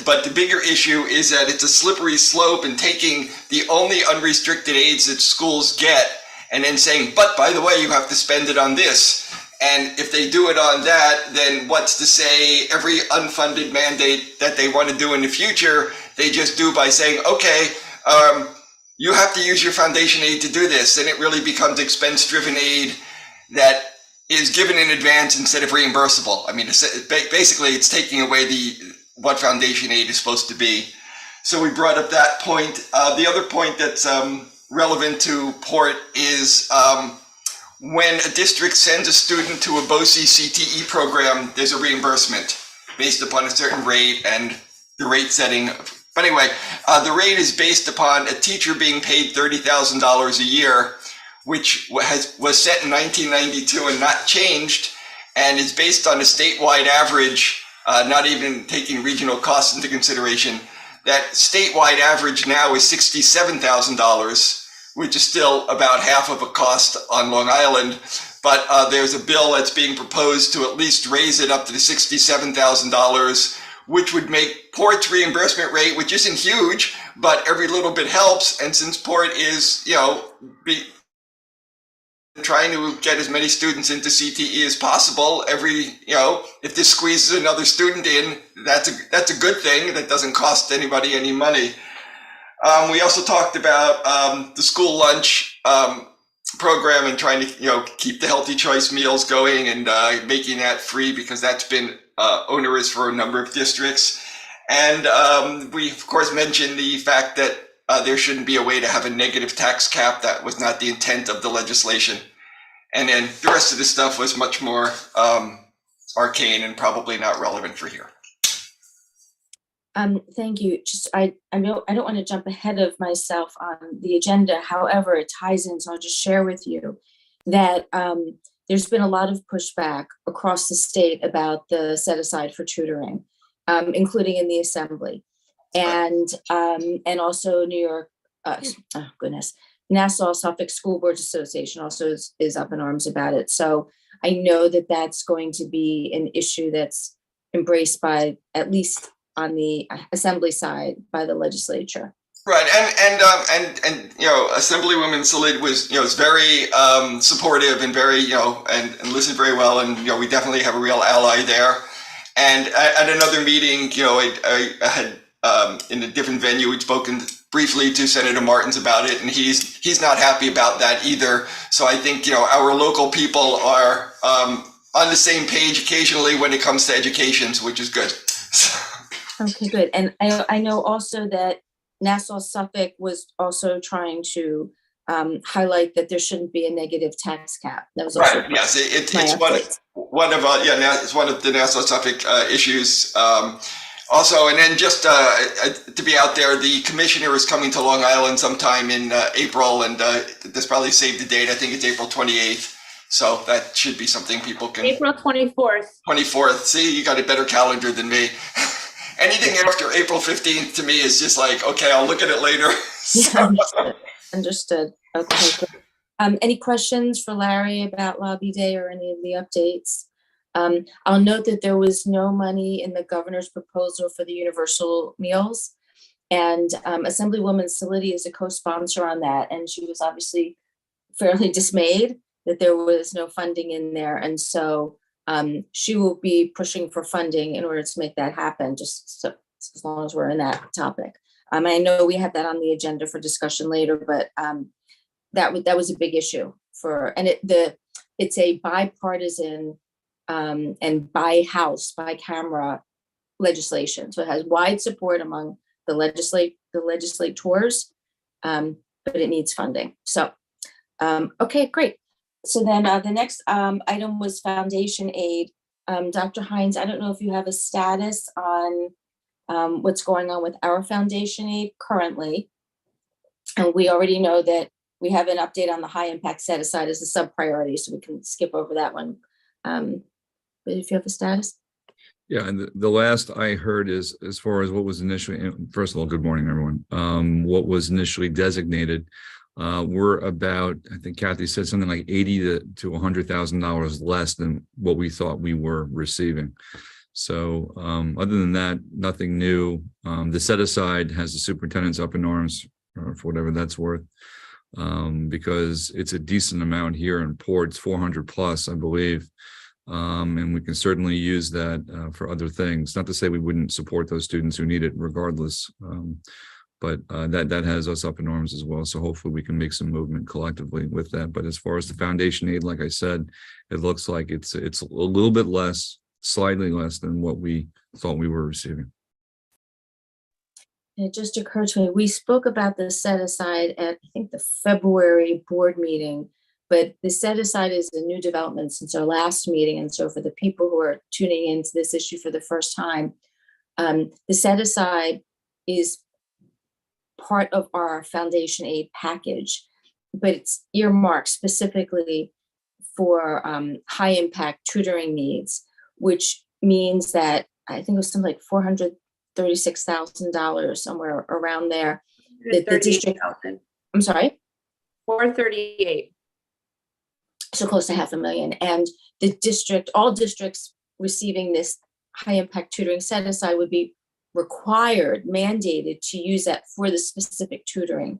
but the bigger issue is that it's a slippery slope in taking the only unrestricted aids that schools get and then saying, but by the way, you have to spend it on this. And if they do it on that, then what's to say every unfunded mandate that they want to do in the future, they just do by saying, okay, you have to use your foundation aid to do this. And it really becomes expense-driven aid that is given in advance instead of reimbursable. I mean, basically, it's taking away what foundation aid is supposed to be. So we brought up that point. The other point that's relevant to Port is when a district sends a student to a BOCES CTE program, there's a reimbursement based upon a certain rate and the rate setting. But anyway, the rate is based upon a teacher being paid $30,000 a year, which was set in 1992 and not changed, and is based on a statewide average, not even taking regional costs into consideration. That statewide average now is $67,000, which is still about half of a cost on Long Island. But there's a bill that's being proposed to at least raise it up to the $67,000, which would make Port's reimbursement rate, which isn't huge, but every little bit helps. And since Port is, trying to get as many students into CTE as possible, if this squeezes another student in, that's a good thing. That doesn't cost anybody any money. We also talked about the school lunch program and trying to keep the healthy choice meals going and making that free, because that's been onerous for a number of districts. And we of course mentioned the fact that there shouldn't be a way to have a negative tax cap. That was not the intent of the legislation. And then the rest of the stuff was much more arcane and probably not relevant for here. Thank you. I don't want to jump ahead of myself on the agenda. However, it ties in, so I'll just share with you that there's been a lot of pushback across the state about the set aside for tutoring, including in the Assembly, and also New York. Nassau Suffolk School Boards Association also is up in arms about it. So I know that that's going to be an issue that's embraced by, at least on the Assembly side, by the legislature. Right, and Assemblywoman Salid was very supportive and very and listened very well, and we definitely have a real ally there. And at another meeting, I had in a different venue, we'd spoken briefly to Senator Martins about it, and he's not happy about that either. So I think our local people are on the same page occasionally when it comes to education, which is good. Okay, good. And I know also that Nassau Suffolk was also trying to highlight that there shouldn't be a negative tax cap. That was also right. Yes, it's one of the Nassau Suffolk issues. Also, and then just to be out there, the commissioner is coming to Long Island sometime in April, and this probably saved the date. I think it's April 28th. So that should be something people can. April 24th. 24th. See, you got a better calendar than me. Anything after April 15th to me is just like, okay, I'll look at it later. Yeah, understood. Okay. Good. Any questions for Larry about Lobby Day or any of the updates? I'll note that there was no money in the governor's proposal for the universal meals, and Assemblywoman Salidi is a co-sponsor on that, and she was obviously fairly dismayed that there was no funding in there, and so she will be pushing for funding in order to make that happen, just so, as long as we're in that topic. I know we have that on the agenda for discussion later, but that was a big issue and it's a bipartisan and by camera legislation. So it has wide support among the legislators, but it needs funding. So, okay, great. So then the next item was foundation aid. Dr. Hines, I don't know if you have a status on what's going on with our foundation aid currently. And we already know that we have an update on the high impact set aside as a sub priority, so we can skip over that one. But if you have a status. Yeah, and the last I heard is, as far as what was initially, first of all, good morning, everyone. What was initially designated, we're about, I think Kathy said something like $80,000 to $100,000 less than what we thought we were receiving. So other than that, nothing new. The set aside has the superintendent's up in arms for whatever that's worth, because it's a decent amount here in Port. It's 400 plus, I believe. And we can certainly use that for other things. Not to say we wouldn't support those students who need it regardless, but that has us up in arms as well. So hopefully we can make some movement collectively with that. But as far as the foundation aid, like I said, it looks like it's a little bit less, slightly less than what we thought we were receiving. It just occurred to me, we spoke about the set aside at, I think, the February board meeting, but the set aside is a new development since our last meeting. And so for the people who are tuning into this issue for the first time, the set aside is part of our foundation aid package, but it's earmarked specifically for high impact tutoring needs, which means that I think it was something like $436,000, somewhere around there. The district, I'm sorry? 438. So close to $500,000. And the district, all districts receiving this high impact tutoring set aside would be required, mandated to use that for the specific tutoring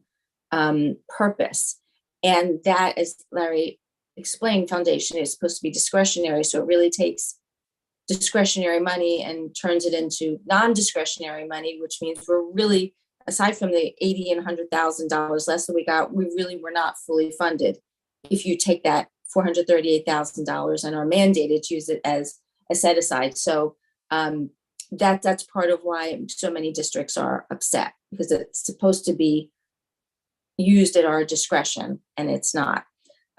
purpose. And that, as Larry explained, foundation is supposed to be discretionary. So it really takes discretionary money and turns it into non-discretionary money, which means we're really, aside from the $80,000 and $100,000 less that we got, we really were not fully funded. If you take that $438,000 and are mandated to use it as a set aside. So that's part of why so many districts are upset, because it's supposed to be used at our discretion and it's not.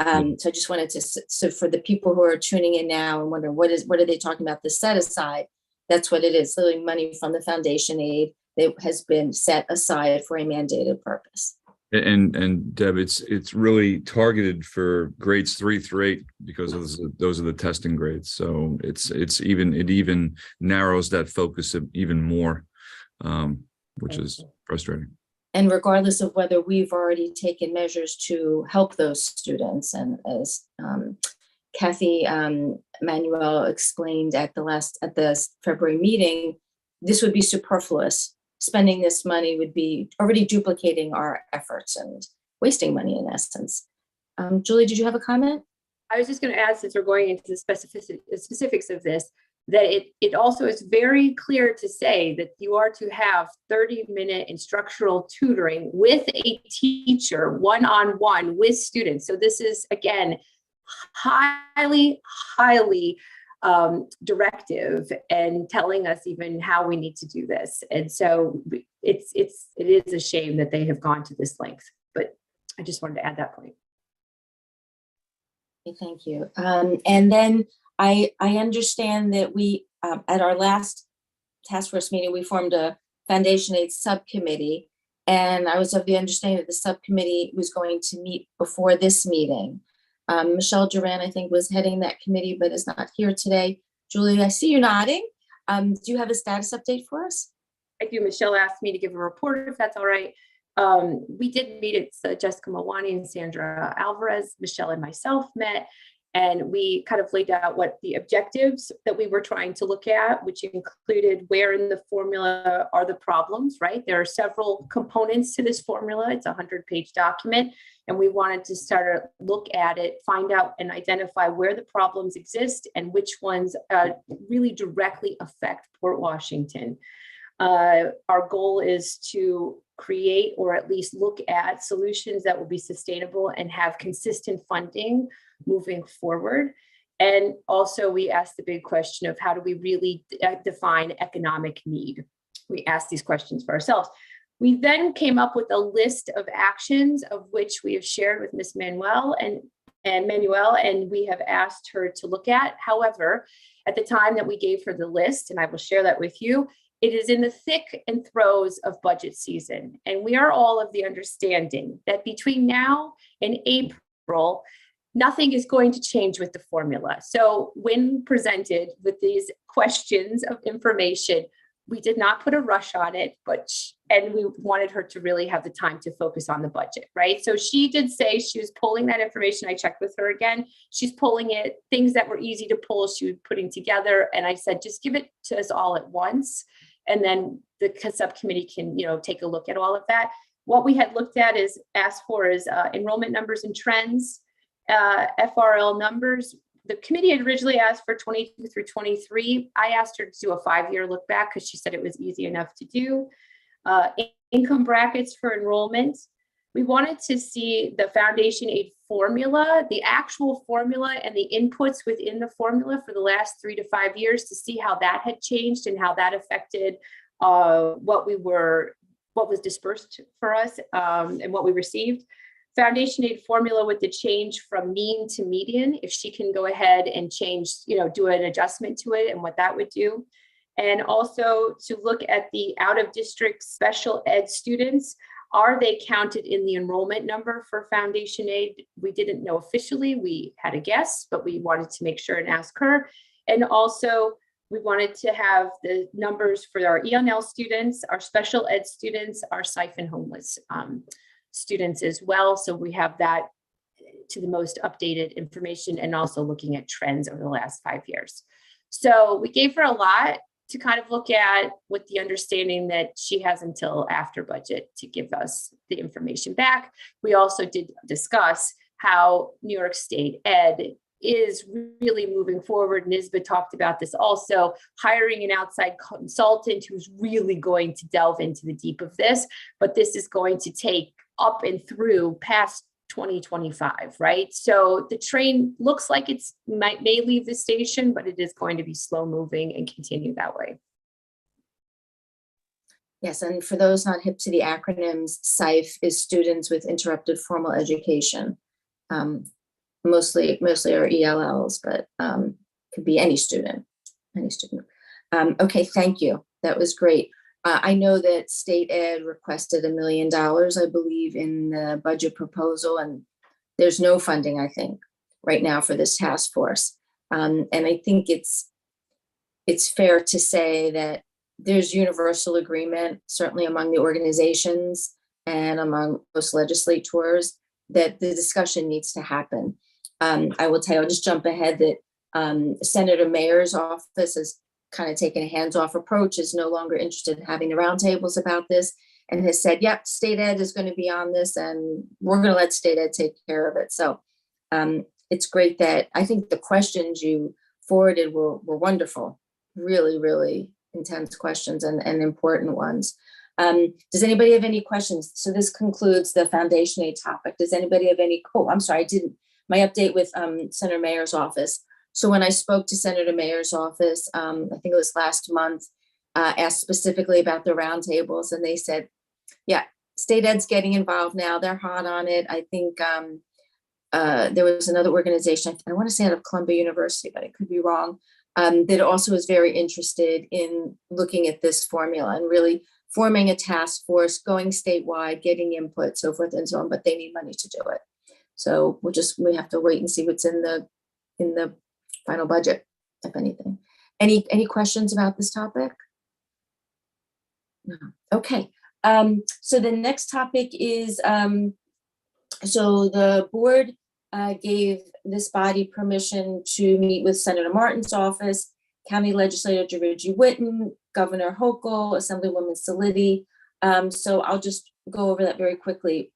So I just wanted to, so for the people who are tuning in now and wondering what are they talking about, the set aside, that's what it is, literally money from the foundation aid that has been set aside for a mandated purpose. And Deb, it's really targeted for grades 3 through 8 because those are the testing grades. So it even narrows that focus even more, which is frustrating. And regardless of whether we've already taken measures to help those students, and as Kathy Manuel explained at the February meeting, this would be superfluous. Spending this money would be already duplicating our efforts and wasting money in essence. Julie, did you have a comment? I was just going to add, since we're going into the specifics of this, that it also is very clear to say that you are to have 30-minute instructional tutoring with a teacher, one-on-one with students. So this is, again, highly directive and telling us even how we need to do this. And so it is a shame that they have gone to this length, but I just wanted to add that point. Okay, thank you. And then I understand that we, at our last task force meeting, we formed a foundation aid subcommittee, and I was of the understanding that the subcommittee was going to meet before this meeting. Michelle Duran, I think, was heading that committee, but is not here today. Julie, I see you nodding. Do you have a status update for us? I do. Michelle asked me to give a report, if that's all right. We did meet. It's Jessica Mawani and Sandra Alvarez. Michelle and myself met, and we kind of laid out what the objectives that we were trying to look at, which included where in the formula are the problems, right? There are several components to this formula. It's a 100-page document. And we wanted to start to look at it, find out and identify where the problems exist and which ones really directly affect Port Washington. Our goal is to create, or at least look at, solutions that will be sustainable and have consistent funding moving forward. And also we asked the big question of how do we really define economic need? We asked these questions for ourselves. We then came up with a list of actions, of which we have shared with Ms. Manuel, and we have asked her to look at. However, at the time that we gave her the list, and I will share that with you, it is in the thick and throes of budget season. And we are all of the understanding that between now and April, nothing is going to change with the formula. So when presented with these questions of information, we did not put a rush on it, and we wanted her to really have the time to focus on the budget, right? So she did say she was pulling that information. I checked with her again. She's pulling it, things that were easy to pull, she was putting together. And I said, just give it to us all at once. And then the subcommittee can, take a look at all of that. What we had asked for is enrollment numbers and trends, FRL numbers. The committee had originally asked for 22 through 23. I asked her to do a 5-year look back because she said it was easy enough to do. Income brackets for enrollment. We wanted to see the foundation aid formula, the actual formula and the inputs within the formula for the last 3 to 5 years to see how that had changed and how that affected what was dispersed for us and what we received. Foundation aid formula with the change from mean to median, if she can go ahead and change, do an adjustment to it and what that would do. And also to look at the out of district special ed students. Are they counted in the enrollment number for foundation aid? We didn't know officially, we had a guess, but we wanted to make sure and ask her. And also we wanted to have the numbers for our ELL students, our special ed students, our siphon homeless students as well. So we have that to the most updated information and also looking at trends over the last 5 years. So we gave her a lot to kind of look at with the understanding that she has until after budget to give us the information back. We also did discuss how New York State Ed is really moving forward. Nisbah talked about this also, hiring an outside consultant who's really going to delve into the deep of this, but this is going to take up and through past 2025, right? So the train looks like may leave the station, but it is going to be slow moving and continue that way. Yes, and for those not hip to the acronyms, SIFE is Students with Interrupted Formal Education. Mostly are ELLs, but could be any student, Okay, thank you. That was great. I know that State Ed requested $1 million, I believe, in the budget proposal, and there's no funding, I think, right now for this task force. And I think it's fair to say that there's universal agreement, certainly among the organizations and among most legislators, that the discussion needs to happen. I will tell you, I'll just jump ahead that Senator Mayer's office has kind of taken a hands-off approach, is no longer interested in having the roundtables about this, and has said, yep, State Ed is going to be on this and we're going to let State Ed take care of it. So it's great that I think the questions you forwarded were wonderful, really, really intense questions and important ones. Does anybody have any questions? So this concludes the foundation aid topic. Does anybody have any, I'm sorry, I didn't, my update with Senator Mayer's office. So when I spoke to Senator Mayer's office, I think it was last month, asked specifically about the roundtables, and they said, yeah, State Ed's getting involved now. They're hot on it. I think there was another organization, I want to say out of Columbia University, but I could be wrong, that also is very interested in looking at this formula and really forming a task force, going statewide, getting input, so forth and so on, but they need money to do it. So we have to wait and see what's in the final budget, if anything. Any questions about this topic? No. Okay. So the next topic is, so the board gave this body permission to meet with Senator Martin's office, County Legislator Jerigi Whitten, Governor Hochul, Assemblywoman Salidi. So I'll just go over that very quickly.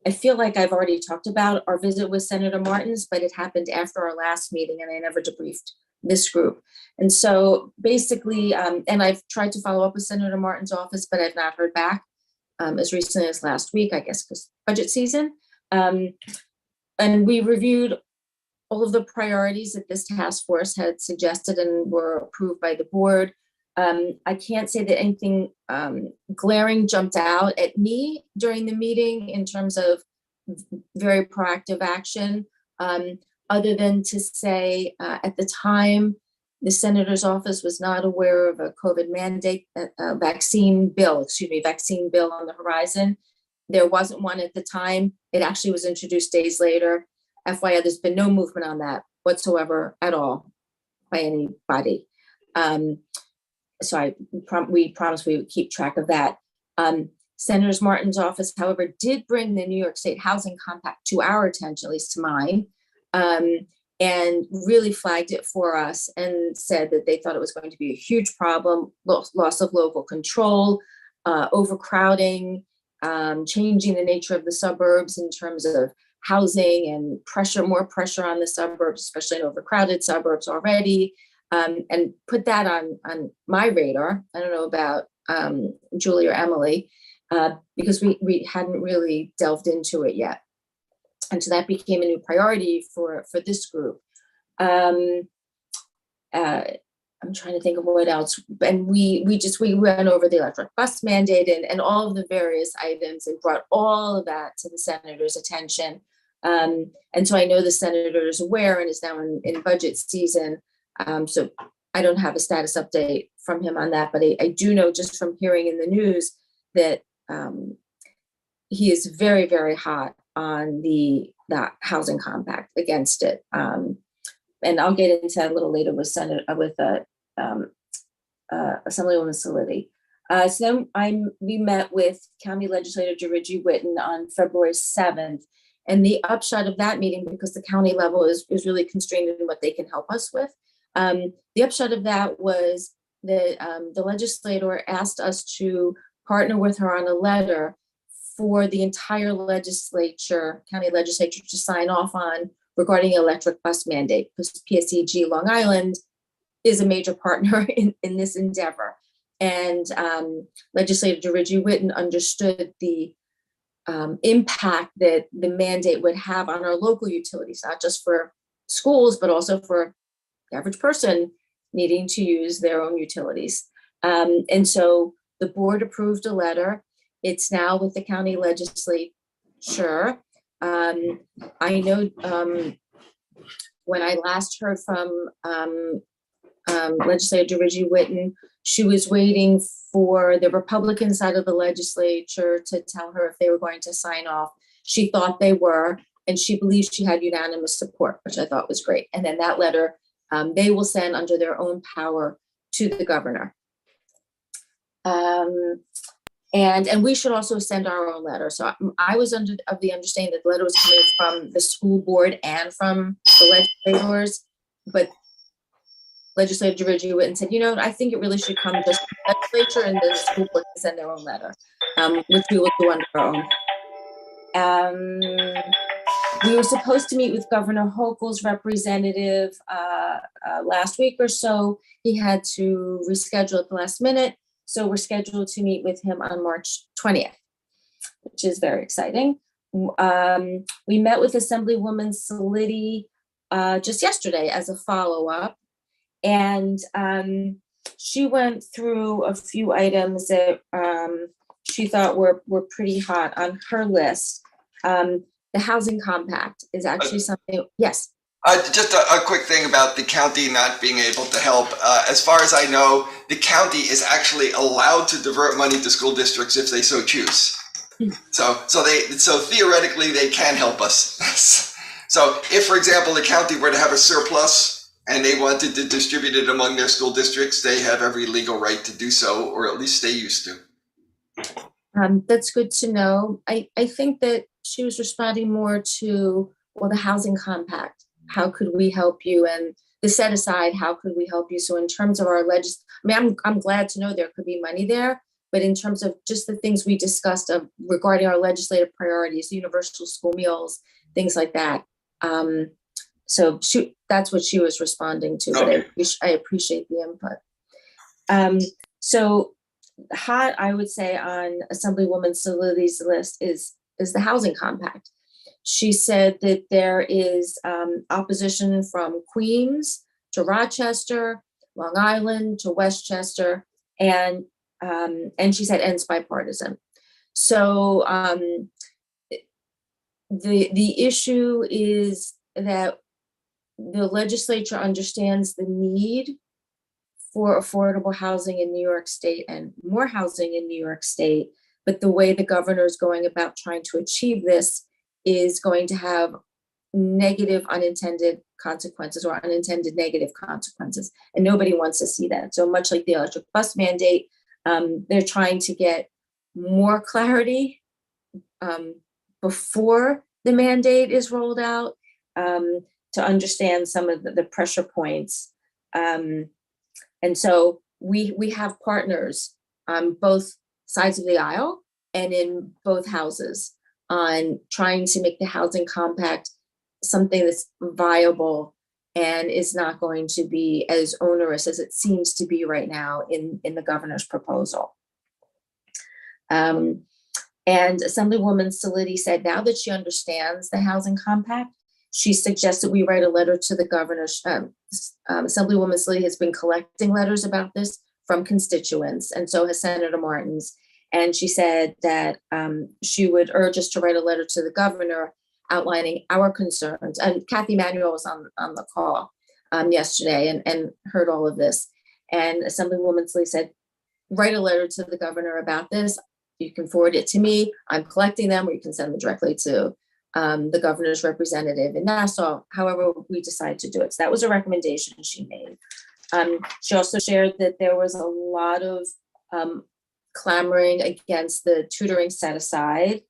I feel like I've already talked about our visit with Senator Martin's, but it happened after our last meeting and I never debriefed this group. And so basically, and I've tried to follow up with Senator Martin's office, but I've not heard back as recently as last week, I guess, because budget season. And we reviewed all of the priorities that this task force had suggested and were approved by the board. I can't say that anything glaring jumped out at me during the meeting in terms of very proactive action, other than to say at the time, the senator's office was not aware of a COVID mandate, vaccine bill on the horizon. There wasn't one at the time. It actually was introduced days later. FYI, there's been no movement on that whatsoever at all by anybody. So we promised we would keep track of that. Senator Martin's office, however, did bring the New York State Housing Compact to our attention, at least to mine, and really flagged it for us and said that they thought it was going to be a huge problem, loss of local control, overcrowding, changing the nature of the suburbs in terms of housing and more pressure on the suburbs, especially in overcrowded suburbs already, and put that on my radar. I don't know about Julie or Emily, because we hadn't really delved into it yet. And so that became a new priority for this group. I'm trying to think of what else. And we went over the electric bus mandate and all of the various items and brought all of that to the senator's attention. And so I know the senator is aware and is now in budget season. So I don't have a status update from him on that, but I do know just from hearing in the news that he is very, very hot on the housing compact, against it. And I'll get into that a little later with Assemblywoman Salidi. So then we met with County Legislator Dirigi Whitten on February 7th. And the upshot of that meeting, because the county level is really constrained in what they can help us with, the upshot of that was that the legislator asked us to partner with her on a letter for the entire county legislature to sign off on regarding electric bus mandate, because PSEG Long Island is a major partner in this endeavor. And Legislator Dirigi Whitten understood the impact that the mandate would have on our local utilities, not just for schools, but also for the average person needing to use their own utilities. And so the board approved a letter. It's now with the county legislature. I know when I last heard from Legislator Dirigi Whitten, she was waiting for the Republican side of the legislature to tell her if they were going to sign off. She thought they were, and she believes she had unanimous support, which I thought was great. And then that letter they will send under their own power to the governor. And we should also send our own letter. So I was of the understanding that the letter was coming from the school board and from the legislators, but Legislator Dirigi Whitten said, I think it really should come just from the legislature, and then the school board can send their own letter, which we will do under our own. We were supposed to meet with Governor Hochul's representative last week or so. He had to reschedule at the last minute. So we're scheduled to meet with him on March 20th, which is very exciting. We met with Assemblywoman Salidi just yesterday as a follow-up. And she went through a few items that she thought were pretty hot on her list. The housing compact is actually something, yes. Just a quick thing about the county not being able to help. As far as I know, the county is actually allowed to divert money to school districts if they so choose. So theoretically they can help us. So if, for example, the county were to have a surplus and they wanted to distribute it among their school districts, they have every legal right to do so, or at least they used to. That's good to know. I think that she was responding more to, the housing compact. How could we help you? And the set aside, how could we help you? So in terms of our I'm glad to know there could be money there, but in terms of just the things we discussed regarding our legislative priorities, universal school meals, things like that. So that's what she was responding to, okay. But I appreciate the input. So hot, I would say, on Assemblywoman Salidi's list is the housing compact. She said that there is opposition from Queens to Rochester, Long Island to Westchester, and she said ends bipartisan. So the issue is that the legislature understands the need for affordable housing in New York State and more housing in New York State, but the way the governor is going about trying to achieve this is going to have negative unintended consequences or unintended negative consequences. And nobody wants to see that. So much like the electric bus mandate, they're trying to get more clarity before the mandate is rolled out, to understand some of the pressure points. And so we have partners on both sides of the aisle and in both houses on trying to make the housing compact something that's viable and is not going to be as onerous as it seems to be right now in the governor's proposal. And Assemblywoman Salidi said now that she understands the housing compact, she suggested we write a letter to the governor. Assemblywoman Salidi has been collecting letters about this from constituents, and so has Senator Martins. And she said that she would urge us to write a letter to the governor outlining our concerns. And Kathy Manuel was on the call yesterday and heard all of this. And Assemblywoman Salidi said, write a letter to the governor about this. You can forward it to me. I'm collecting them, or you can send them directly to the governor's representative in Nassau, however we decide to do it. So that was a recommendation she made. She also shared that there was a lot of clamoring against the tutoring set aside.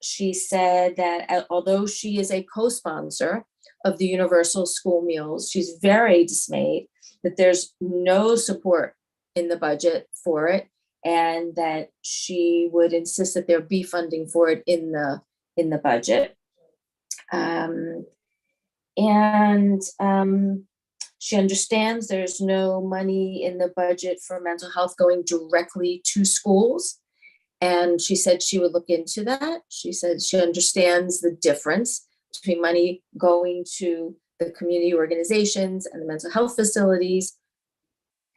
She said that although she is a co-sponsor of the universal school meals, she's very dismayed that there's no support in the budget for it, and that she would insist that there be funding for it in the budget. She understands there's no money in the budget for mental health going directly to schools. And she said she would look into that. She said she understands the difference between money going to the community organizations and the mental health facilities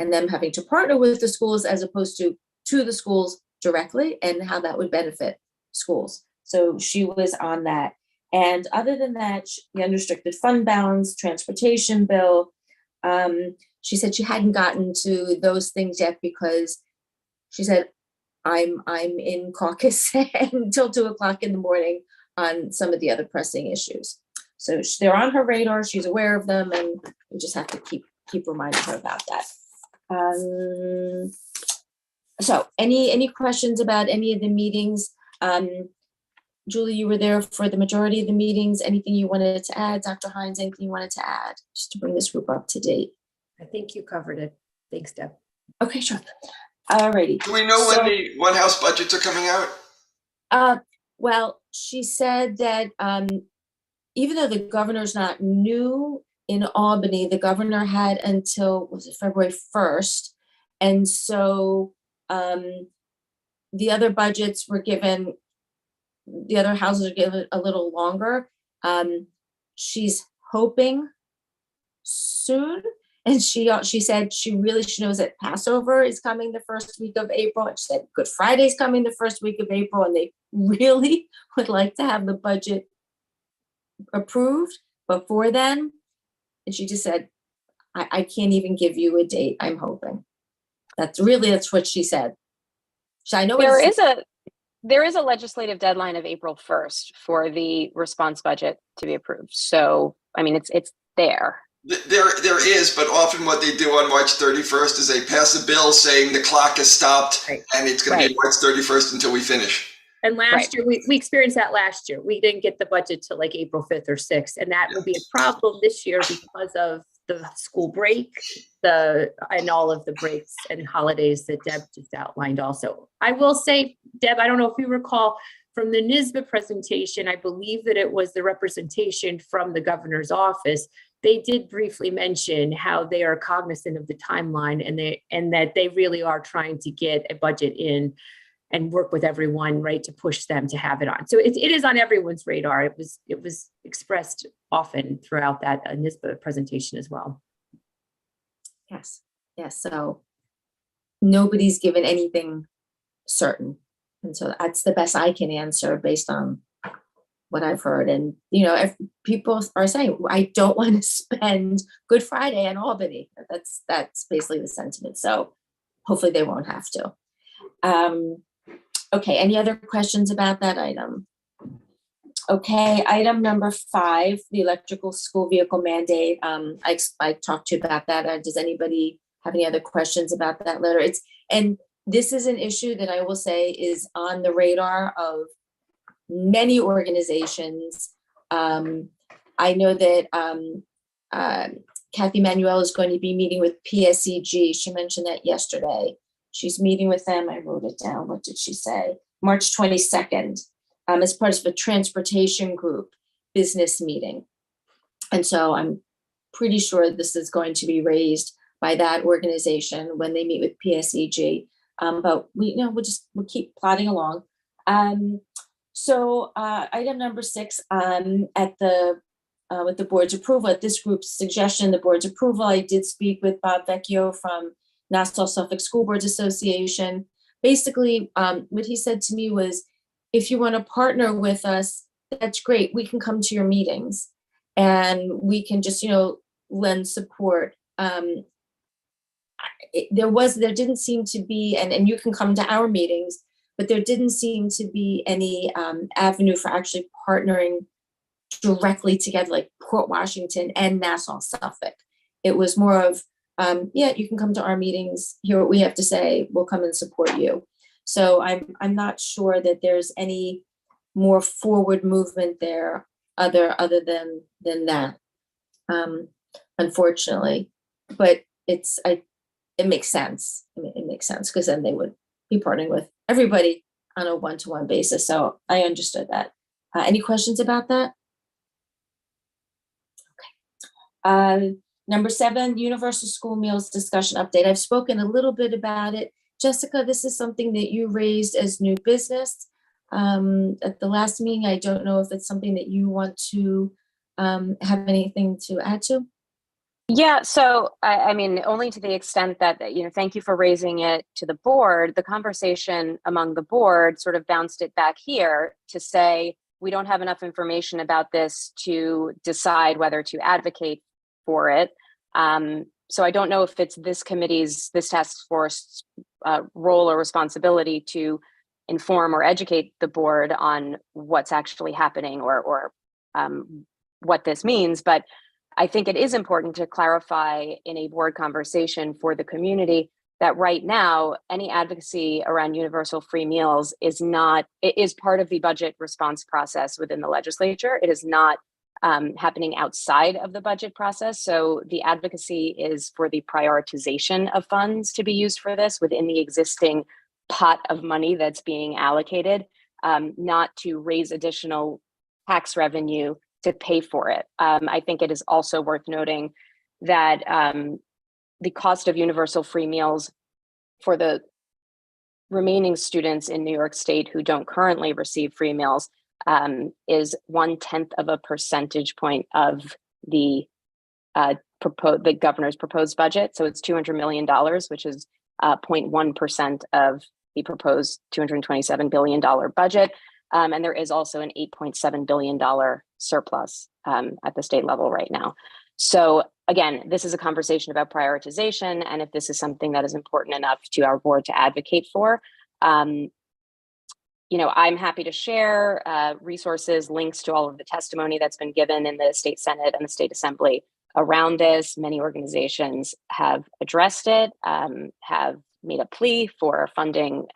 and them having to partner with the schools as opposed to the schools directly, and how that would benefit schools. So she was on that. And other than that, the unrestricted fund balance, transportation bill, she said she hadn't gotten to those things yet because she said, I'm in caucus until 2:00 in the morning on some of the other pressing issues. So they're on her radar. She's aware of them, and we just have to keep reminding her about that. So any questions about any of the meetings? Julie, you were there for the majority of the meetings. Anything you wanted to add? Dr. Hines, anything you wanted to add just to bring this group up to date? I think you covered it. Thanks, Deb. Okay, sure. All righty. Do we know when the House budgets are coming out? Well, she said that even though the governor's not new in Albany, the governor had until, was it February 1st? And so the other budgets were given, the other houses are given a little longer. She's hoping soon. And she said she knows that Passover is coming the first week of April. And she said Good Friday is coming the first week of April. And they really would like to have the budget approved before then. And she just said, I can't even give you a date. I'm hoping. That's what she said. So I know there is a legislative deadline of April 1st for the response budget to be approved. So, I mean, it's there. There is, but often what they do on March 31st is they pass a bill saying the clock has stopped, Right. and it's going to be March 31st until we finish. And last year, we experienced that last year. We didn't get the budget till like April 5th or 6th. And that will be a problem this year because of the school break, and all of the breaks and holidays that Deb just outlined also. I will say, Deb, I don't know if you recall from the NYSBA presentation, I believe that it was the representation from the governor's office. They did briefly mention how they are cognizant of the timeline and that they really are trying to get a budget in and work with everyone, right, to push them to have it on. So it is on everyone's radar. It was expressed often throughout that NYSBA presentation as well. Yes. So nobody's given anything certain. And so that's the best I can answer based on what I've heard. And, if people are saying, I don't want to spend Good Friday in Albany. That's basically the sentiment. So hopefully they won't have to. Okay, any other questions about that item? Okay, item number 5, the electrical school vehicle mandate. I talked to you about that. Does anybody have any other questions about that letter? And this is an issue that I will say is on the radar of many organizations. I know that Kathy Manuel is going to be meeting with PSEG. She mentioned that yesterday. She's meeting with them. I wrote it down. What did she say? March 22nd, as part of a transportation group business meeting. And so I'm pretty sure this is going to be raised by that organization when they meet with PSEG. But we'll keep plodding along. So item number 6, at the with the board's approval, at this group's suggestion, the board's approval, I did speak with Bob Vecchio from Nassau Suffolk School Boards Association. Basically, what he said to me was, if you want to partner with us, that's great. We can come to your meetings and we can just, lend support. There didn't seem to be, and you can come to our meetings, but there didn't seem to be any avenue for actually partnering directly together, like Port Washington and Nassau Suffolk. It was more of, you can come to our meetings, hear what we have to say, we'll come and support you. So I'm not sure that there's any more forward movement there other than that, unfortunately. But it makes sense. It makes sense because then they would be partnering with everybody on a one-to-one basis. So I understood that. Any questions about that? Okay. Number 7, universal school meals discussion update. I've spoken a little bit about it. Jessica, this is something that you raised as new business at the last meeting. I don't know if it's something that you want to have anything to add to. Yeah, so I mean, only to the extent that, thank you for raising it to the board. The conversation among the board sort of bounced it back here to say, we don't have enough information about this to decide whether to advocate for it. So I don't know if it's this task force role or responsibility to inform or educate the board on what's actually happening or what this means. But I think it is important to clarify in a board conversation for the community that right now, any advocacy around universal free meals is part of the budget response process within the legislature. It is not happening outside of the budget process. So the advocacy is for the prioritization of funds to be used for this within the existing pot of money that's being allocated, not to raise additional tax revenue to pay for it. I think it is also worth noting that the cost of universal free meals for the remaining students in New York State who don't currently receive free meals is 1/10 of a percentage point of the governor's proposed budget. So it's $200 million, which is 0.1% of the proposed $227 billion budget. And there is also an $8.7 billion surplus at the state level right now. So again, this is a conversation about prioritization. And if this is something that is important enough to our board to advocate for, I'm happy to share resources, links to all of the testimony that's been given in the state Senate and the state Assembly around this. Many organizations have addressed it, have made a plea for funding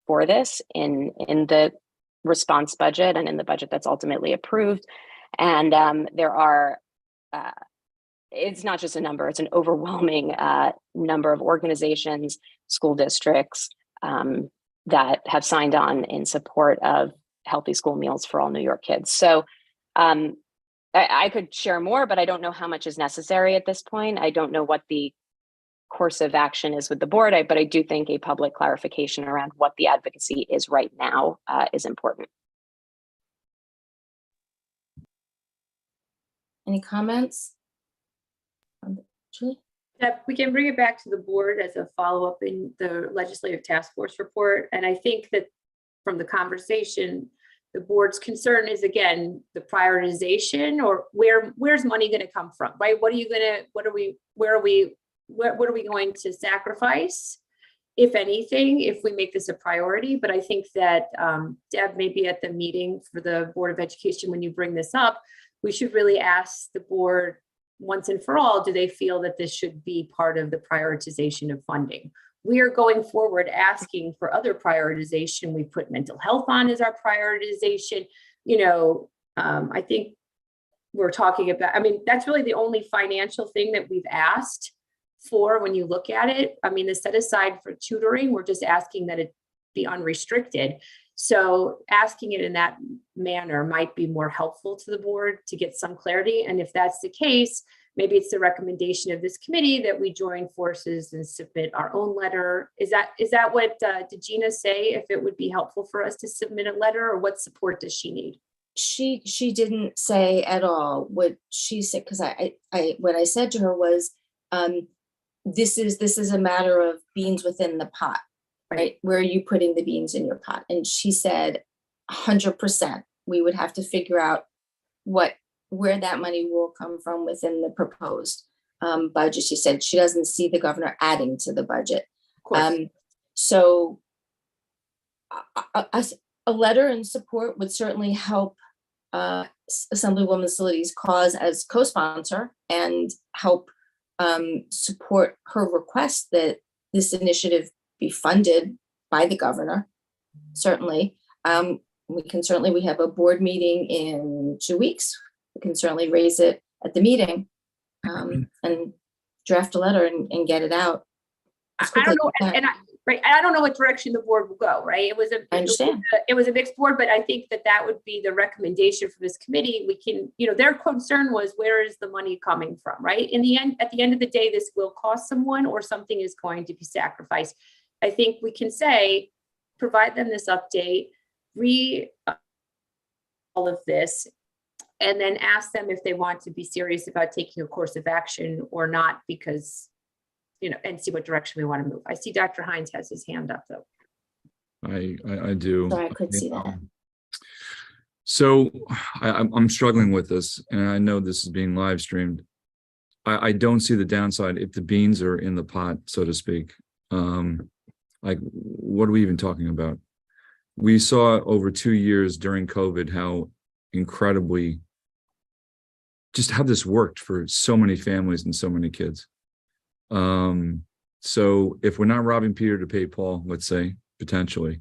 for this in the response budget and in the budget that's ultimately approved. And there are, it's not just a number, it's an overwhelming number of organizations, school districts, that have signed on in support of healthy school meals for all New York kids. So I could share more, but I don't know how much is necessary at this point. I don't know what the course of action is with the board, but I do think a public clarification around what the advocacy is right now is important. Any comments? Julie? Yep, we can bring it back to the board as a follow-up in the legislative task force report. And I think that from the conversation, the board's concern is, again, the prioritization, or where's money going to come from, right? What are we going to sacrifice if anything, if we make this a priority, but I think that Deb, maybe at the meeting for the Board of Education, when you bring this up, we should really ask the board once and for all, do they feel that this should be part of the prioritization of funding? We are going forward asking for other prioritization. We put mental health on as our prioritization. I think we're talking about, I mean, that's really the only financial thing that we've asked for when you look at it. I mean, the set aside for tutoring, we're just asking that it be unrestricted. So asking it in that manner might be more helpful to the board to get some clarity. And if that's the case, maybe it's the recommendation of this committee that we join forces and submit our own letter. Is that what, did Gina say, if it would be helpful for us to submit a letter, or what support does she need? She didn't say at all what she said, because what I said to her was, this is a matter of beans within the pot, right? Where are you putting the beans in your pot? And she said 100%. We would have to figure out where that money will come from within the proposed budget. She said she doesn't see the governor adding to the budget. Of course. So a letter in support would certainly help Assemblywoman Sality's cause as co-sponsor and help support her request that this initiative be funded by the governor. Certainly. We have a board meeting in 2 weeks. We can certainly raise it at the meeting and draft a letter and get it out. I don't know, I don't know what direction the board will go, right? I understand. It was a mixed board, but I think that would be the recommendation for this committee. We can, their concern was, where is the money coming from, right? At the end of the day, this will cost someone, or something is going to be sacrificed. I think we can say, provide them this update, all of this, and then ask them if they want to be serious about taking a course of action or not, because and see what direction we want to move. I see Dr. Hines has his hand up, though. I do. Sorry, I could see that. So I'm struggling with this, and I know this is being live streamed. I don't see the downside if the beans are in the pot, so to speak. Like, what are we even talking about? We saw over 2 years during COVID how incredibly, just how this worked for so many families and so many kids. So if we're not robbing Peter to pay Paul, let's say, potentially,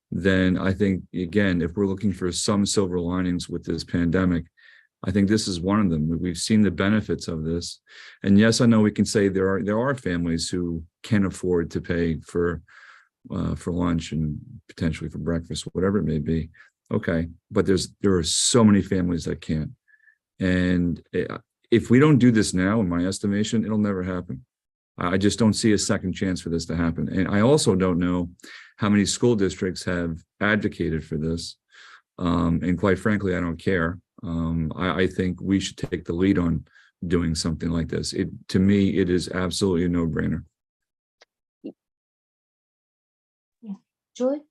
then I think, again, if we're looking for some silver linings with this pandemic, I think this is one of them. We've seen the benefits of this. And yes, I know we can say there are families who can afford to pay for lunch and potentially for breakfast, whatever it may be. Okay. But there are so many families that can't. And if we don't do this now, in my estimation, it'll never happen. I just don't see a second chance for this to happen. And I also don't know how many school districts have advocated for this. And quite frankly, I don't care. I think we should take the lead on doing something like this. To me, it is absolutely a no-brainer. Yeah. Julie?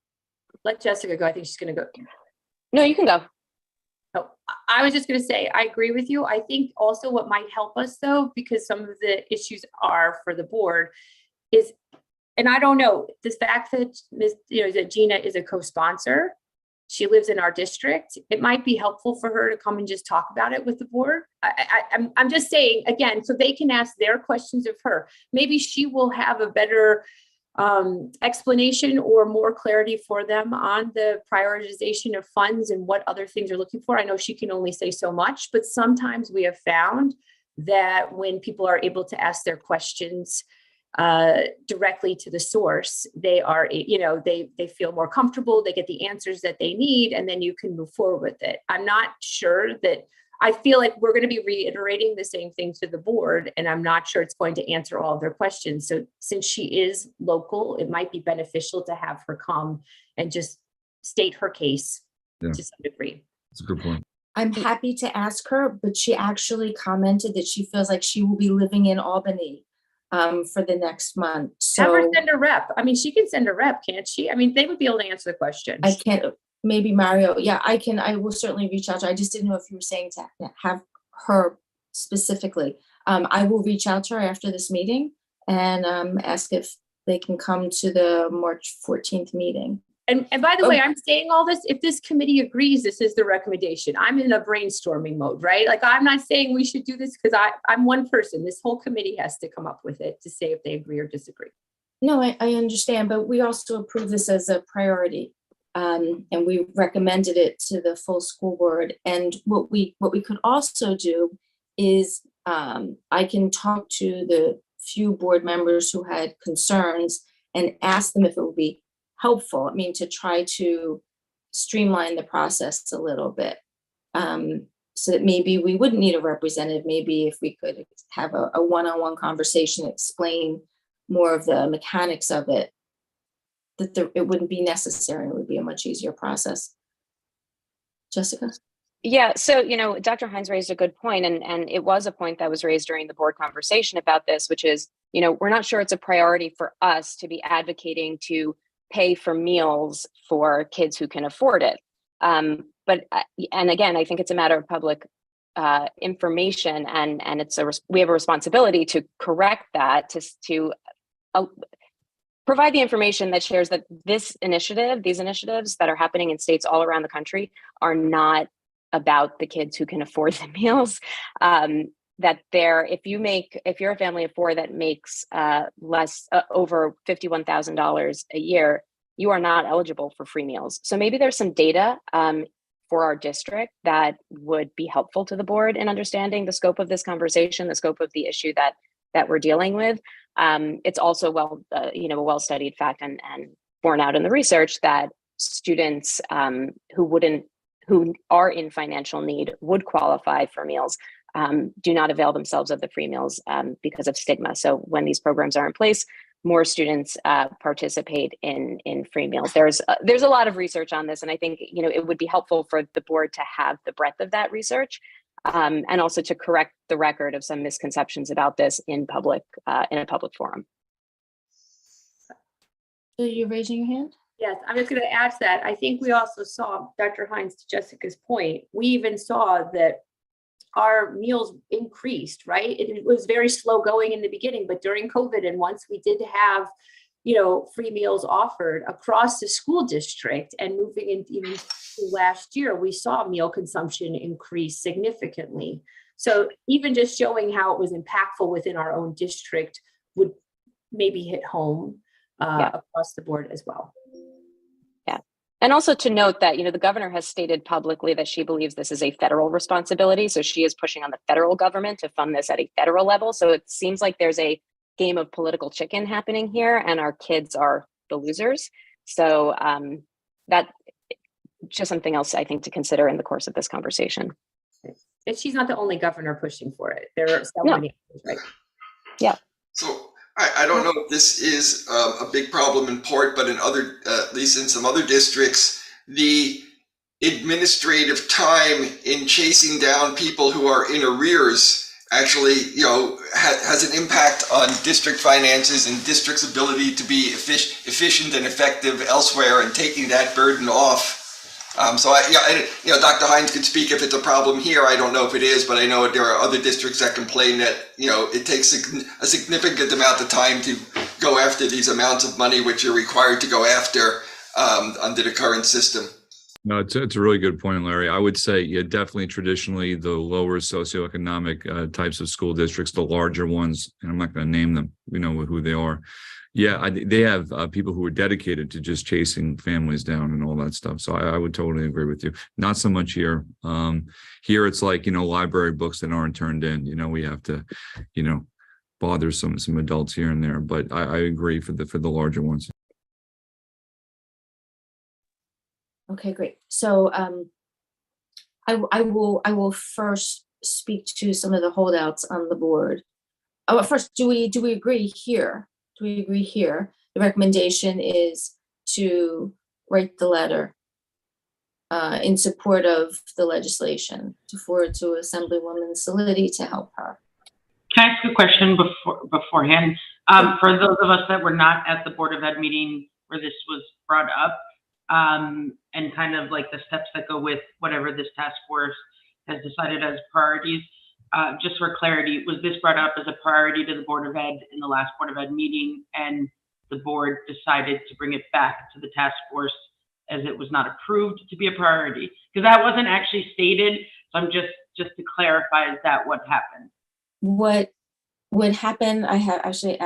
Let Jessica go. I think she's going to go. No, you can go. Oh, I was just going to say, I agree with you. I think also what might help us, though, because some of the issues are for the board, is, and I don't know, the fact that that Gina is a co-sponsor, she lives in our district, it might be helpful for her to come and just talk about it with the board. I'm just saying, again, so they can ask their questions of her. Maybe she will have a better explanation or more clarity for them on the prioritization of funds and what other things they're looking for. I know she can only say so much, but sometimes we have found that when people are able to ask their questions directly to the source, they are, they feel more comfortable, they get the answers that they need, and then you can move forward with it. I'm not sure that, I feel like we're going to be reiterating the same thing to the board, and I'm not sure it's going to answer all of their questions. So since she is local, it might be beneficial to have her come and just state her case to some degree. That's a good point. I'm happy to ask her, but she actually commented that she feels like she will be living in Albany for the next month. So have her send a rep. I mean, she can send a rep, can't she? I mean, they would be able to answer the questions. I can't. Maybe Mario. Yeah, I will certainly reach out to her. I just didn't know if you were saying to have her specifically. I will reach out to her after this meeting and ask if they can come to the March 14th meeting. And by the way, I'm saying all this, if this committee agrees, this is the recommendation. I'm in a brainstorming mode, right? Like, I'm not saying we should do this because I'm one person. This whole committee has to come up with it to say if they agree or disagree. No, I understand, but we also approve this as a priority. And we recommended it to the full school board. And what we could also do is I can talk to the few board members who had concerns and ask them if it would be helpful, I mean, to try to streamline the process a little bit. So that maybe we wouldn't need a representative, maybe if we could have a one-on-one conversation, explain more of the mechanics of it, that it wouldn't be necessary, it would be a much easier process. Jessica? Yeah, so, Dr. Hines raised a good point, and it was a point that was raised during the board conversation about this, which is, we're not sure it's a priority for us to be advocating to pay for meals for kids who can afford it. But again, I think it's a matter of public information, and we have a responsibility to correct that, to provide the information that shares that these initiatives that are happening in states all around the country are not about the kids who can afford the meals. That if you're a family of four that makes over $51,000 a year, you are not eligible for free meals. So maybe there's some data for our district that would be helpful to the board in understanding the scope of this conversation, the scope of the issue that we're dealing with. It's also a well-studied fact and borne out in the research that students who are in financial need would qualify for meals, do not avail themselves of the free meals because of stigma. So when these programs are in place, more students participate in free meals. There's a lot of research on this, and I think it would be helpful for the board to have the breadth of that research, and also to correct the record of some misconceptions about this in a public forum. So you're raising your hand? Yes, I'm just going to add to that. I think we also saw, Dr. Hines, to Jessica's point, we even saw that our meals increased, right? It was very slow going in the beginning, but during COVID, and once we did have, free meals offered across the school district, and moving in even last year, we saw meal consumption increase significantly. So even just showing how it was impactful within our own district would maybe hit home across the board as well. And also to note that, the governor has stated publicly that she believes this is a federal responsibility. So she is pushing on the federal government to fund this at a federal level. So it seems like there's a game of political chicken happening here, and our kids are the losers. So that just something else I think to consider in the course of this conversation. And she's not the only governor pushing for it. There are so many, right? Yeah. So I don't know if this is a big problem in Port, but in other, at least in some other districts, the administrative time in chasing down people who are in arrears actually, has an impact on district finances and district's ability to be efficient and effective elsewhere, and taking that burden off. Dr. Hines could speak if it's a problem here. I don't know if it is, but I know there are other districts that complain that, it takes a significant amount of time to go after these amounts of money, which you're required to go after under the current system. No, it's a really good point, Larry. I would say, definitely traditionally the lower socioeconomic types of school districts, the larger ones, and I'm not going to name them, we know who they are. Yeah, they have people who are dedicated to just chasing families down and all that stuff. So I would totally agree with you. Not so much here. Here it's like, library books that aren't turned in. We have to, bother some adults here and there. But I agree for the larger ones. Okay, great. So I will first speak to some of the holdouts on the board. Oh, first, do we agree here? Do we agree here? The recommendation is to write the letter in support of the legislation, to forward to Assemblywoman Salidi to help her. Can I ask a question beforehand? For those of us that were not at the Board of Ed meeting where this was brought up, and kind of like the steps that go with whatever this task force has decided as priorities, just for clarity, was this brought up as a priority to the Board of Ed in the last Board of Ed meeting? And the board decided to bring it back to the task force as it was not approved to be a priority? Because that wasn't actually stated. So I'm just to clarify, is that what happened? What would happen, I have actually,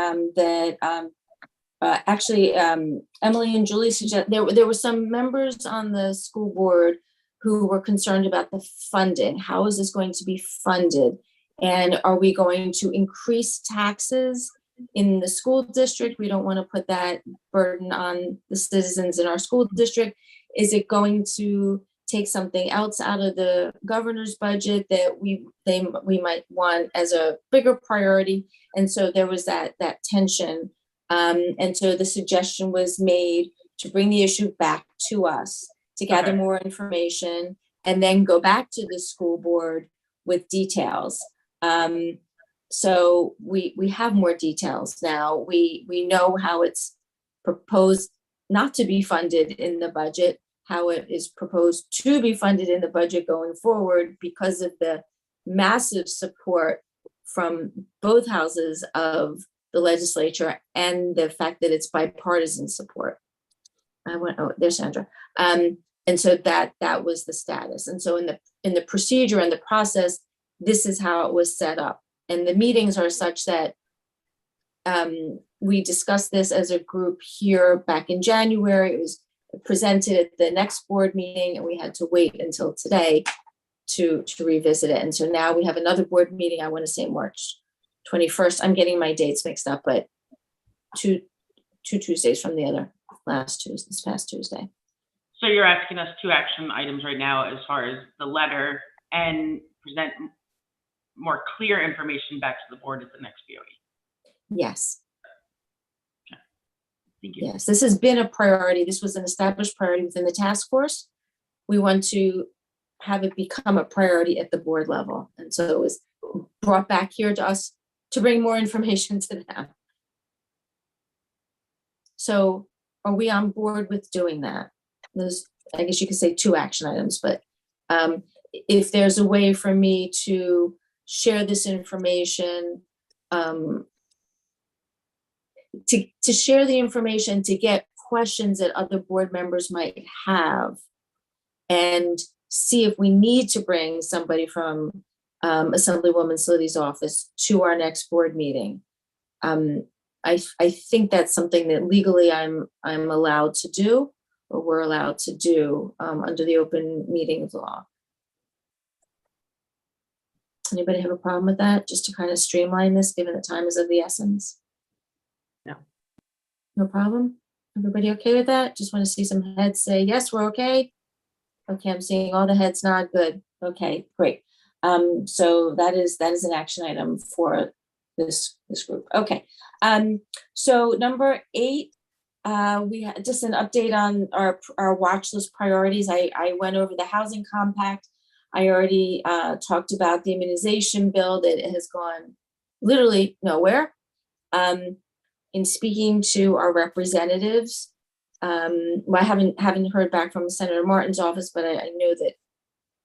Emily and Julie suggest, there were some members on the school board who were concerned about the funding. How is this going to be funded? And are we going to increase taxes in the school district? We don't want to put that burden on the citizens in our school district. Is it going to take something else out of the governor's budget that we might want as a bigger priority? And so there was that tension. And so the suggestion was made to bring the issue back to us to gather Okay. more information and then go back to the school board with details. So we have more details now. We know how it's proposed not to be funded in the budget, how it is proposed to be funded in the budget going forward because of the massive support from both houses of the legislature and the fact that it's bipartisan support. There's Sandra. And so that was the status. And so in the procedure and the process, this is how it was set up. And the meetings are such that we discussed this as a group here back in January. It was presented at the next board meeting, and we had to wait until today to revisit it. And so now we have another board meeting, I want to say March 21st. I'm getting my dates mixed up, but two Tuesdays from the other this past Tuesday. So you're asking us 2 action items right now as far as the letter and present more clear information back to the board at the next BOE. Yes. Thank you. Yes, this has been a priority. This was an established priority within the task force. We want to have it become a priority at the board level. And so it was brought back here to us to bring more information to them. So are we on board with doing that? Those, I guess you could say 2 action items, but if there's a way for me to share this information, to share the information, to get questions that other board members might have, and see if we need to bring somebody from Assemblywoman Slitty's office to our next board meeting. I think that's something that legally I'm allowed to do, or we're allowed to do under the open meetings law. Anybody have a problem with that? Just to kind of streamline this, given the time is of the essence? No. No problem? Everybody okay with that? Just want to see some heads say, yes, we're okay. Okay, I'm seeing all the heads nod, good. Okay, great. So that is an action item for this group. Okay. So number 8, we had just an update on our watch list priorities. I went over the housing compact. I already talked about the immunization bill that has gone literally nowhere. In speaking to our representatives, well, I haven't heard back from Senator Martin's office, but I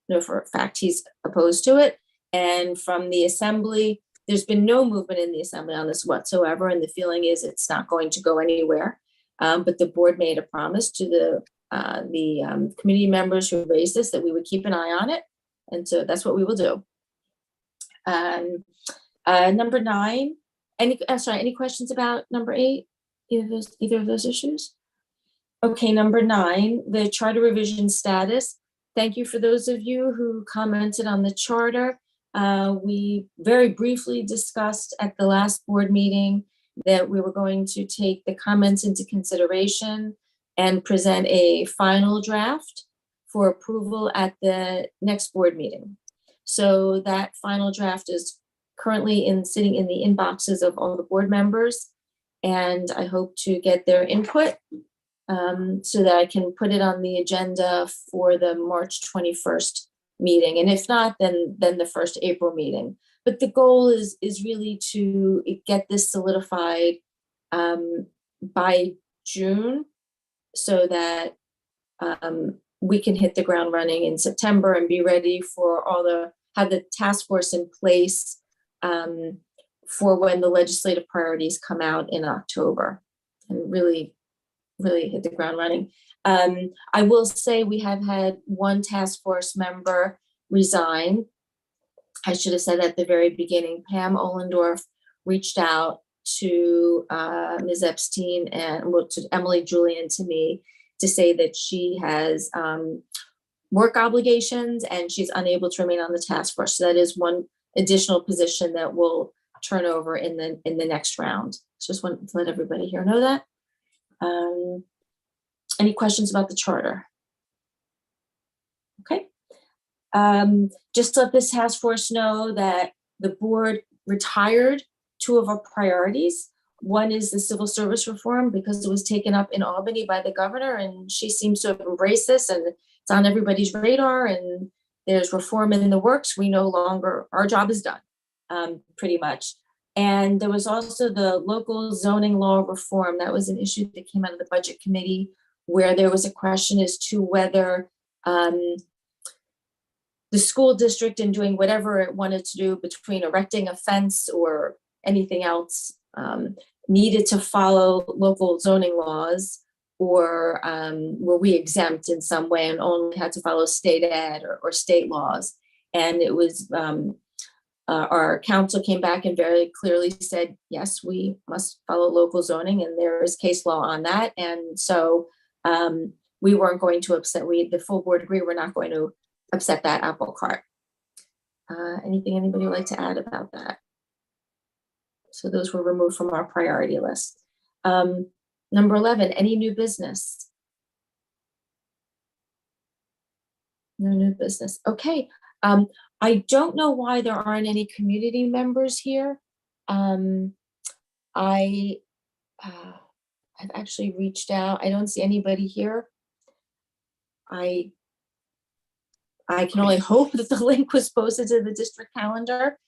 know for a fact he's opposed to it. And from the Assembly, there's been no movement in the Assembly on this whatsoever, and the feeling is it's not going to go anywhere. But the board made a promise to the committee members who raised this that we would keep an eye on it, and so that's what we will do. Number 9. Any questions about number 8? Either of those issues? Okay, number 9, the charter revision status. Thank you for those of you who commented on the charter. We very briefly discussed at the last board meeting that we were going to take the comments into consideration and present a final draft for approval at the next board meeting. So that final draft is currently sitting in the inboxes of all the board members, and I hope to get their input so that I can put it on the agenda for the March 21st meeting. And if not, then the first April meeting. But the goal is really to get this solidified by June so that we can hit the ground running in September and be ready for have the task force in place for when the legislative priorities come out in October. and really hit the ground running. I will say we have had one task force member resign. I should have said at the very beginning, Pam Ohlendorf reached out to Ms. Epstein and to Emily Julian, to me, to say that she has work obligations and she's unable to remain on the task force. So that is one additional position that will turn over in the next round. Just want to let everybody here know that. Any questions about the charter? Okay. Just to let this task force know that the board retired two of our priorities. One is the civil service reform, because it was taken up in Albany by the governor, and she seems to have embraced this, and it's on everybody's radar, and there's reform in the works. We no longer, our job is done, pretty much. And there was also the local zoning law reform. That was an issue that came out of the budget committee, where there was a question as to whether the school district, in doing whatever it wanted to do between erecting a fence or anything else, needed to follow local zoning laws, or were we exempt in some way and only had to follow state ed or state laws. And it was, our council came back and very clearly said, yes, we must follow local zoning, and there is case law on that. And so we weren't going to upset, the full board agreed, we're not going to upset that apple cart. Anything anybody would like to add about that? So those were removed from our priority list. Number 11, any new business? No new business. Okay. I don't know why there aren't any community members here. I've actually reached out. I don't see anybody here. I can only hope that the link was posted to the district calendar.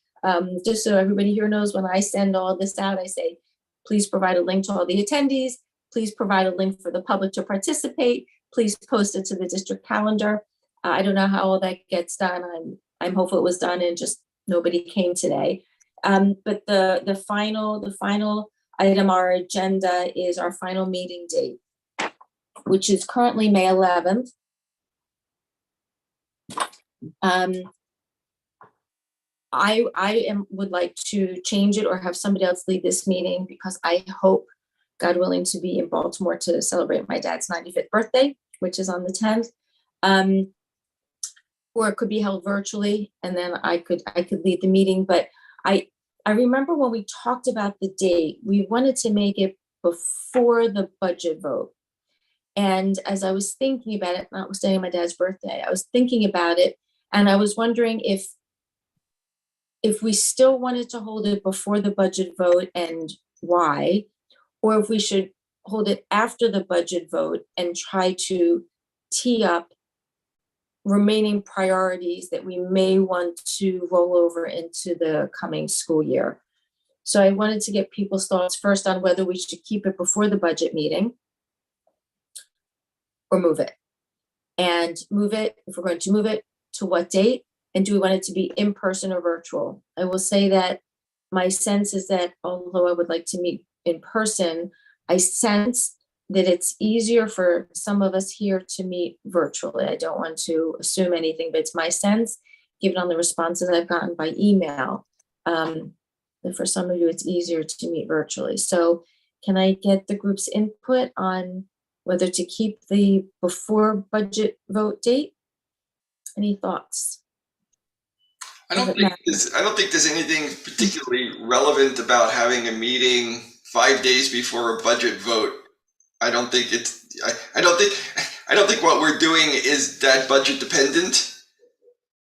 Just so everybody here knows, when I send all this out, I say, please provide a link to all the attendees. Please provide a link for the public to participate. Please post it to the district calendar. I don't know how all that gets done. I'm hopeful it was done and just nobody came today. But the final item on our agenda is our final meeting date, which is currently May 11th. I would like to change it or have somebody else lead this meeting, because I hope, God willing, to be in Baltimore to celebrate my dad's 95th birthday, which is on the 10th. Or it could be held virtually, and then I could lead the meeting. But I remember when we talked about the date, we wanted to make it before the budget vote. And as I was thinking about it, notwithstanding my dad's birthday, I was thinking about it, and I was wondering if we still wanted to hold it before the budget vote and why, or if we should hold it after the budget vote and try to tee up remaining priorities that we may want to roll over into the coming school year. So I wanted to get people's thoughts first on whether we should keep it before the budget meeting or move it. And move it, if we're going to move it, to what date? And do we want it to be in person or virtual? I will say that my sense is that although I would like to meet in person, I sense that it's easier for some of us here to meet virtually. I don't want to assume anything, but it's my sense, given on the responses I've gotten by email, that for some of you, it's easier to meet virtually. So can I get the group's input on whether to keep the before budget vote date? Any thoughts? I don't think there's anything particularly relevant about having a meeting 5 days before a budget vote. I don't think what we're doing is that budget dependent,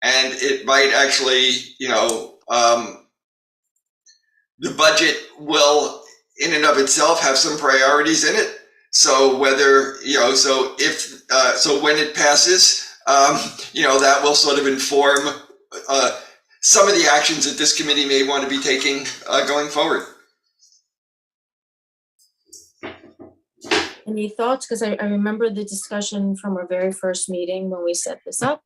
and it might actually, the budget will in and of itself have some priorities in it. So whether, so when it passes, that will sort of inform some of the actions that this committee may want to be taking going forward. Any thoughts? Because I remember the discussion from our very first meeting when we set this up.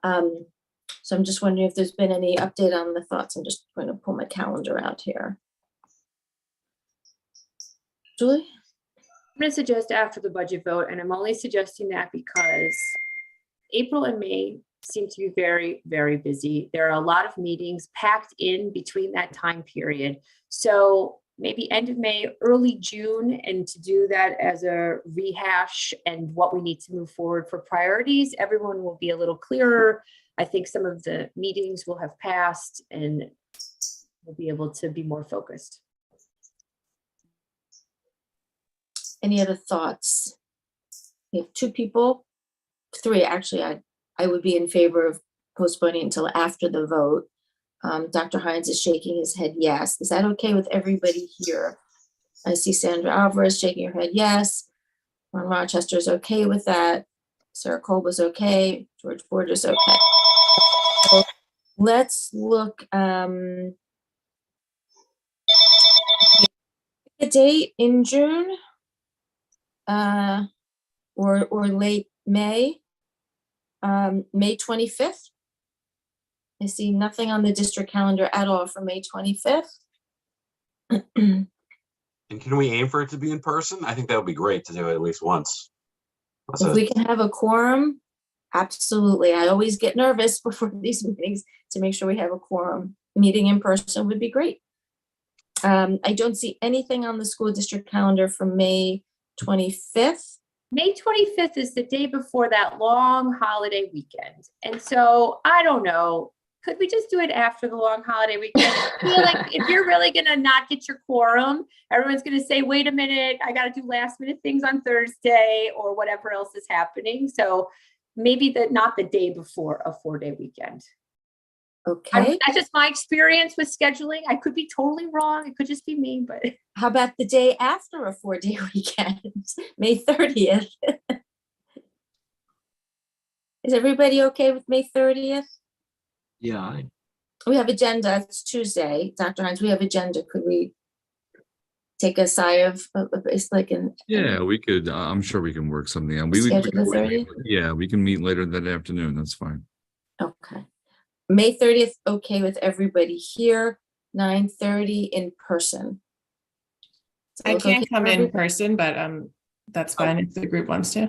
So I'm just wondering if there's been any update on the thoughts. I'm just going to pull my calendar out here. Julie? I'm going to suggest after the budget vote, and I'm only suggesting that because April and May seem to be very, very busy. There are a lot of meetings packed in between that time period. So maybe end of May, early June, and to do that as a rehash and what we need to move forward for priorities, everyone will be a little clearer. I think some of the meetings will have passed and we'll be able to be more focused. Any other thoughts? We have 2 people, 3 actually. I would be in favor of postponing until after the vote. Dr. Hines is shaking his head yes. Is that okay with everybody here? I see Sandra Alvarez shaking her head yes. Ron Rochester is okay with that. Sarah Kolb is okay. George Borges okay. So let's look a date in June or late May. May 25th. I see nothing on the district calendar at all for May 25th. And can we aim for it to be in person? I think that would be great to do it at least once. That's If it. we can have a quorum, absolutely. I always get nervous before these meetings to make sure we have a quorum. Meeting in person would be great. I don't see anything on the school district calendar for May 25th. May 25th is the day before that long holiday weekend. And so I don't know, could we just do it after the long holiday weekend? I feel like if you're really gonna not get your quorum, everyone's gonna say, wait a minute, I gotta do last minute things on Thursday or whatever else is happening. So maybe not the day before a 4-day weekend. Okay. That's just my experience with scheduling. I could be totally wrong. It could just be me, but How about the day after a 4-day weekend, May 30th? Is everybody okay with May 30th? Yeah, We have agenda, it's Tuesday. Dr. Hines, we have agenda. Could we take a sigh of, it's like an. Yeah, we could, I'm sure we can work something out. We Schedule the 30th? Yeah, we can meet later that afternoon. That's fine. Okay. May 30th, okay with everybody here, 9:30 in person. Does that I look can't okay come for in everybody? person, but that's fine if the group wants to.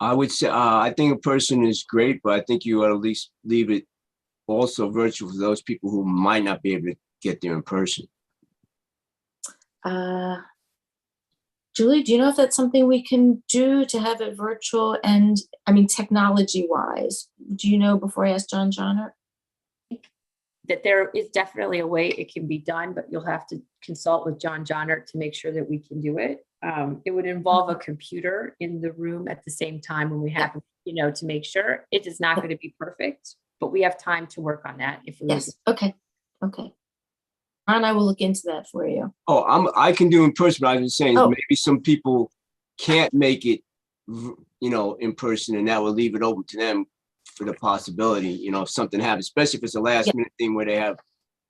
I would say, I think a person is great, but I think you ought to at least leave it also virtual for those people who might not be able to get there in person. Julie, do you know if that's something we can do to have it virtual and, I mean, technology wise? Do you know before I ask John Johnner? that there is definitely a way it can be done, but you'll have to consult with John Johnner to make sure that we can do it. It would involve a computer in the room at the same time when we have, to make sure it is not going to be perfect, but we have time to work on that if we. Yes, okay, okay. Ron, I will look into that for you. Oh, I can do in person, but I was saying Oh. maybe some people can't make it, in person, and that will leave it open to them for the possibility, if something happens, especially if it's a last minute thing where they have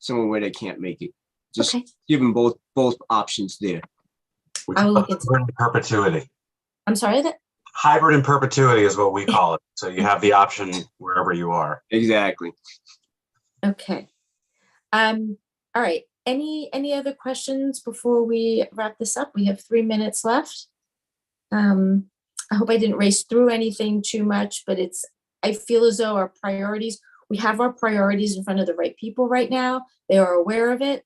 someone where they can't make it. Just Okay, give them both options there. I will look into Hybrid in perpetuity. I'm sorry that, Hybrid in perpetuity is what we call it. So you have the option wherever you are. Exactly. okay. All right, any other questions before we wrap this up? We have 3 minutes left. I hope I didn't race through anything too much, but I feel as though our priorities, we have our priorities in front of the right people right now. They are aware of it.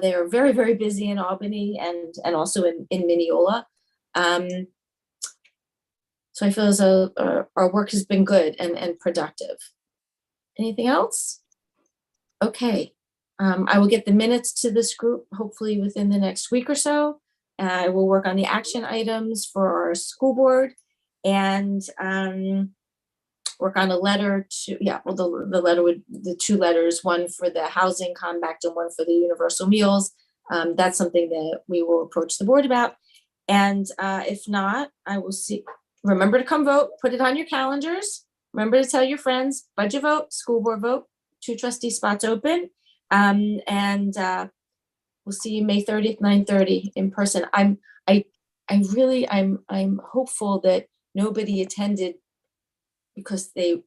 They are very, very busy in Albany and also in Mineola. So I feel as though our work has been good and productive. Anything else? Okay. I will get the minutes to this group hopefully within the next week or so. I will work on the action items for our school board and work on a letter to, the letter would, the 2 letters, one for the housing compact and one for the universal meals. That's something that we will approach the board about. And if not, I will see, remember to come vote, put it on your calendars. Remember to tell your friends, budget vote, school board vote, 2 trustee spots open. We'll see you May 30th, 9:30 in person. I'm hopeful that nobody attended because they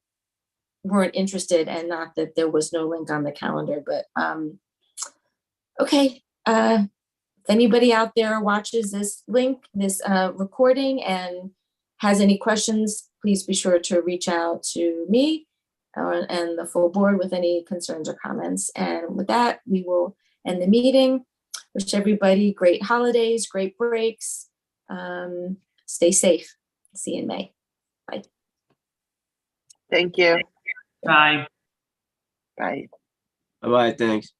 weren't interested and not that there was no link on the calendar, but okay. If anybody out there watches this link, this recording and has any questions, please be sure to reach out to me and the full board with any concerns or comments. And with that, we will end the meeting. Wish everybody great holidays, great breaks. Stay safe. See you in May. Bye. Thank you. Bye. Bye. Bye-bye, thanks.